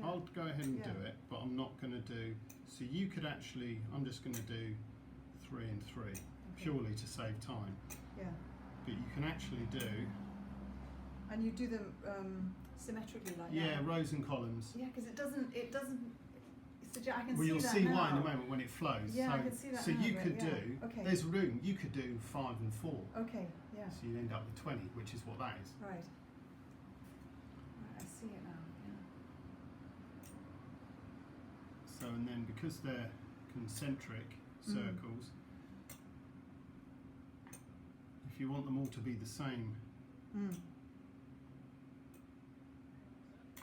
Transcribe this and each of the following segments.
I'll go ahead and Yeah. do it, but I'm not going to do. So you could actually. I'm just going to do 3 and 3 purely to save time. Yeah. But you can actually do. And you do them symmetrically like that. Yeah, rows and columns. Yeah, because it doesn't. I can Well, see you'll that see now. why in a moment when it flows. Yeah, so, I can see that So now, you but could yeah. do. Okay. There's room. You could do 5 and 4. Okay. Yeah. So you'd end up with 20, which is what that is. Right. Right. I see it now. Yeah. So and then because they're concentric circles, if you want them all to be the same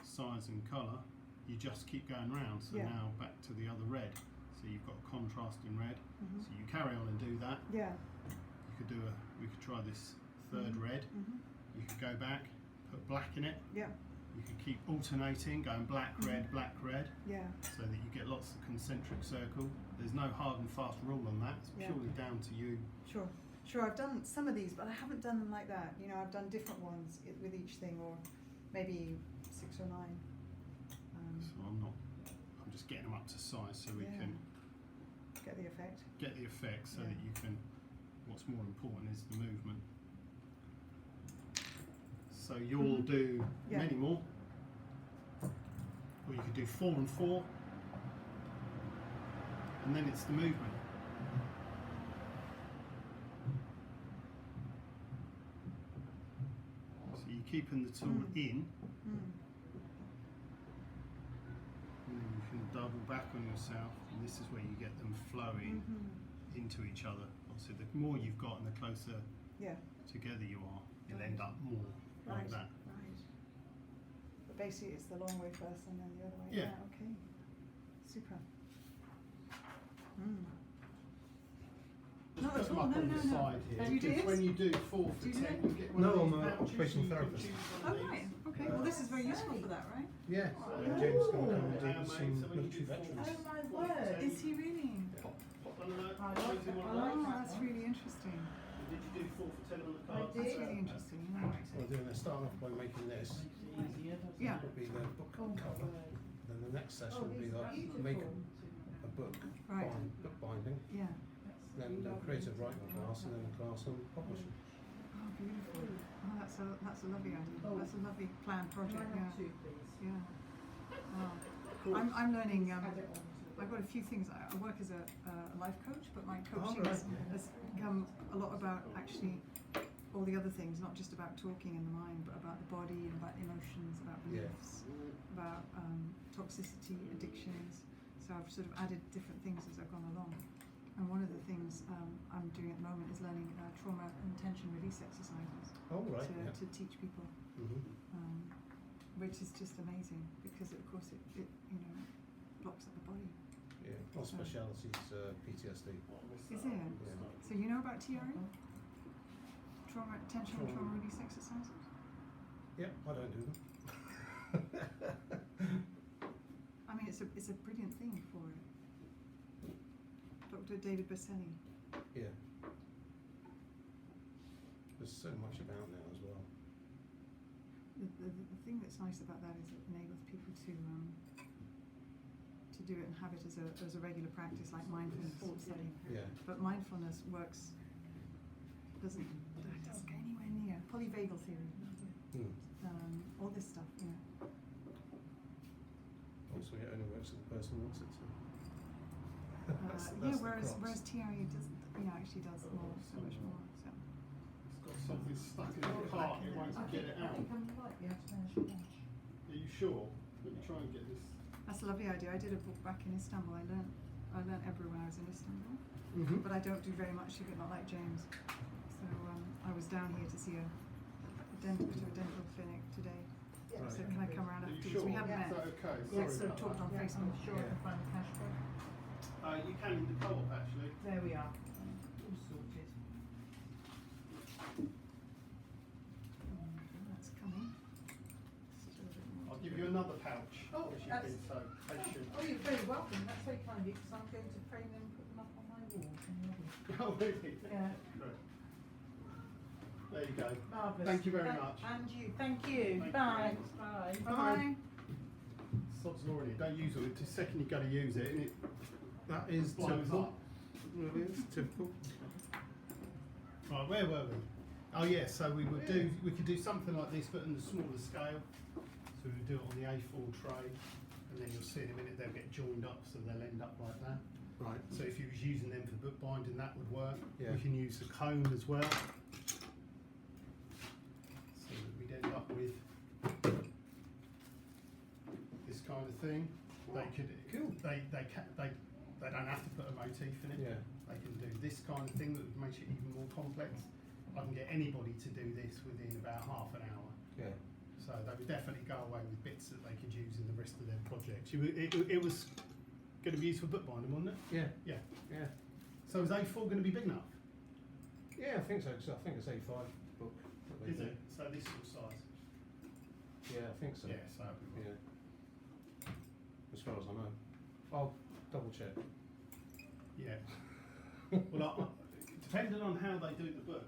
size and colour, you just keep going round. So Yeah. now back to the other red. So you've got a contrast in red. So you carry on and do that. Yeah. You could do we could try this third red. You could go back, put black in it. Yeah. You could keep alternating, going black, red, Yeah. so that you get lots of concentric circle. There's no hard and fast rule on that. It's purely down to you. Sure. Sure. I've done some of these, but I haven't done them like that. You know, I've done different ones with each thing, or maybe 6 or 9. So I'm just getting them up to size so we can get the effect. Get the effect so that you can. What's more important is the movement. So you'll do many more, or you could do 4 and 4, and then it's the movement. So you're keeping the tool in, and then you can double back on yourself, and this is where you get them flowing into each other. Obviously, the more you've got and the closer together you are, you'll end up more like that. Right. But basically, it's the long way first and then the other way. Yeah. Okay. Super. Just Not put at them all. up No, on no, the no. side here. Do you do Because this? when you do 4 for Do you 10, do you get one No, of I'm these an pouches, occupational so you can therapist. choose one Oh, of right. these. Okay. Well, this is very useful for that, right? Yeah, So, James is going to come and handmade, do so some when you military do 4 veterans. for my 4 for 10, Is he really? Pop on a note, I like choosing that. one I of like those. Oh, that's really interesting. Did you do 4 for 10 on the I card? did. That's really interesting. Yeah. Well, they're starting off by making this. Yeah. It'll be the book cover. Then the next session will be like make a book, Right. book binding. Yeah. Then the creative writing class, and then a class on publishing. Oh, beautiful. Oh, that's a lovely idea. That's a lovely planned project. Can I Yeah. have 2, please? Yeah. Wow. I'm learning. I've got a few things. I work as a life coach, but my coaching has become a lot about actually all the other things, not just about talking in the mind, but about the body and about emotions, about beliefs, about toxicity, addictions. So I've sort of added different things as I've gone along. And one of the things I'm doing at the moment is learning trauma and tension release exercises to teach people, which is just amazing because of course it blocks up the body. Yeah, my speciality is PTSD. Is it? Yeah. So you know about TRE? Tension and trauma release exercises? Yeah, I don't do them. I mean, it's a brilliant thing for it. Dr. David Berselli. Yeah. There's so much about now as well. The thing that's nice about that is it enables people to do it and have it as a regular practice, like mindfulness study. Yeah. But mindfulness doesn't go anywhere near polyvagal theory. All this stuff, Also, it only works if the person wants it to. Whereas TRE actually does more, so much more. So. It's got something stuck in your heart and it won't get it out. Are you sure? Let me try and get this. That's a lovely idea. I did a book back in Istanbul. I learned Ebru when I was in Istanbul, but I don't do very much of it, not like James. So I was down here to see a dental clinic today. Yeah. So can I come around Are you afterwards? sure? We haven't Is that met. okay? Yeah, Sorry so about talked that. on Facebook. I'm sure I can find the cash book. You can in the co-op actually. There we are. All sorted. That's coming. I'll give you another pouch. Oh, because you've that's- been so patient. Oh, you're very welcome. That's very kind of you because I'm going to frame them and put them up on my wall in the lobby. Oh, really? Yeah. Good. There you go. Marvellous. Thank you very much. And you. Thank you. Thank you. Bye. Bye. Bye. Sod There's a law in it. Don't use it. The second you go to use it, and it That is blows typical. up. Well, it is typical. Right, where were we? Oh yeah, so we could do something like this, but on the smaller scale. So we would do it on the A4 tray, and then you'll see in a minute they'll get joined up, so they'll end up like that. Right. So if you was using them for bookbinding, that would work. Yeah. We can use the cone as well. So that we'd end up with this kind of thing. They could, Cool. they don't have to put a motif in it. Yeah. They can do this kind of thing that makes it even more complex. I can get anybody to do this within about half an hour. Yeah. So they would definitely go away with bits that they could use in the rest of their projects. It was going to be used for bookbinding, wasn't it? Yeah. Yeah. Yeah. So is A4 going to be big enough? Yeah, I think so. 'Cause I think it's A5 book. that they Is do. it? So this sort of size? Yeah, I think so. Yeah, so Yeah. As far as I know. I'll double check. yeah. Well, depending on how they do the book,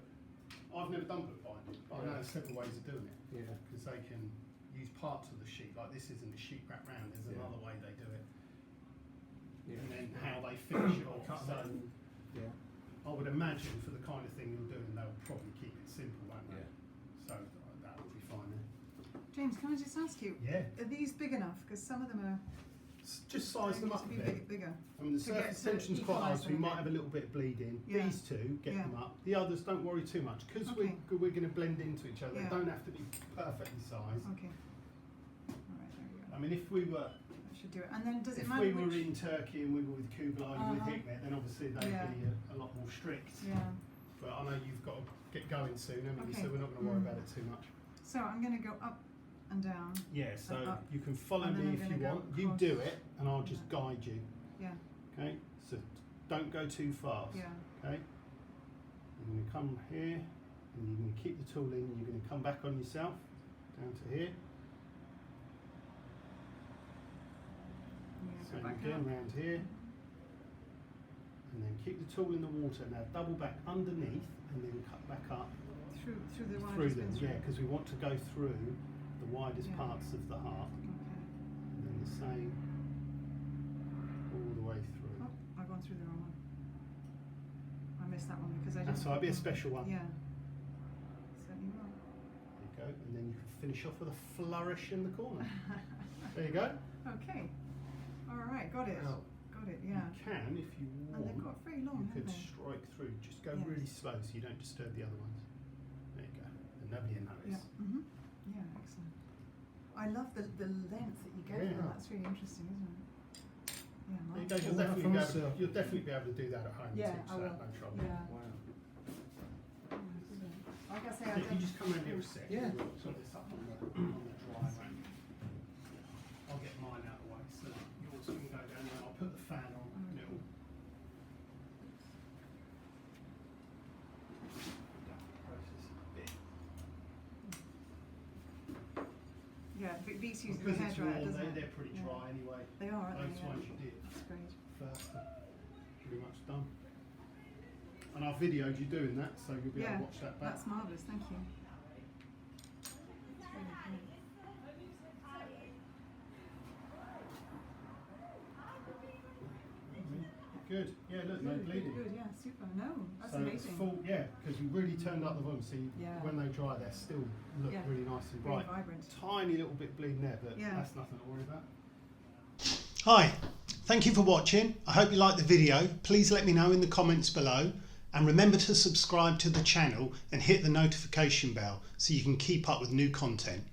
I've never done bookbinding, but I know there's several ways of doing it. Yeah. Because they can use parts of the sheet, like this isn't a sheet wrapped round, there's Yeah. another way they do it. Yeah. And then how they finish it off. So Yeah. I would imagine for the kind of thing you're doing, they'll probably keep it simple, won't they? Yeah. So that would be fine then. James, can I just ask you, Yeah. are these big enough? Because some of them are Just size them need up to a be bit. bigger. I mean, the to get surface to tension's quite high, equalise so we them a might bit. have a little bit of bleeding. Yeah. These two, get Yeah. them up. The others, don't worry too much, because Okay. we're going to blend into each other. Yeah. They don't have to be perfectly sized. Okay. All right, there we go. I mean, if we were I should do it. And then does it if matter we were which? in Turkey and we were with Kublai and with Uh-huh. Hikmet, then obviously they'd Yeah. be a lot more strict. Yeah. But I know you've got to get going soon, haven't you? Okay. So we're not going to worry Mm. about it too much. So I'm going to go up and down. Yeah, so up. you can follow And then me I'm if you gonna go want. You across. do it, and I'll just Yeah. guide you. Yeah. Okay? So don't go too fast. Yeah. Okay? You're going to come here, and you're going to keep the tool in. You're going to come back on yourself, down to here. Yeah. Same Go back again, up. round here. And then keep the tool in the water. Now double back underneath, and then cut back up Through the one through I've just them. been through. Yeah, because we want to go through the widest Yeah. parts of the heart. Okay. And then the same all the way through. Oh, I've gone through the wrong one. I missed that one because I didn't. That's all right, it'll be a special one. Yeah. Certainly will. There you go. And then you can finish off with a flourish in the corner. There you go. Okay. All right, got it. Wow. Got it. Yeah. You can, if you And they've want, got very long, you could haven't they? strike through. Just go Yeah. really slow so you don't disturb the other ones. There you go. And nobody will notice. Yeah. Yeah. Excellent. I love the length that you go for. Yeah. That's really interesting, isn't it? Yeah. There you nice. go. You'll All that definitely, from be a able to, circle. you'll definitely be able to do that at home. Yeah, and teach I that, will. no trouble. Yeah. Wow. Like I say, I If you don't. just come around here a sec. Yeah. We'll put this up on the dry rack. I'll get mine out of the way so yours can go down there. I'll put the fan on and it'll. Process a bit. Yeah, but beats using the Because it's hairdryer, warm, doesn't it? they're pretty Yeah. dry anyway. They are, aren't Those they? Yeah. ones you did That's great. first are pretty much done. And I've videoed you doing that, so you'll be able Yeah, to watch that back. that's marvellous. Thank you. That's really great. Good. Yeah, look, no Good, bleeding. good, yeah, super. No, that's So amazing. it's full, yeah, because we really turned up the volume. See, Yeah. when they dry, they still look Yeah. really nice and Very bright. vibrant. Tiny little bit bleeding there, but Yeah. that's nothing to worry about. Hi, thank you for watching. I hope you liked the video. Please let me know in the comments below. And remember to subscribe to the channel and hit the notification bell so you can keep up with new content.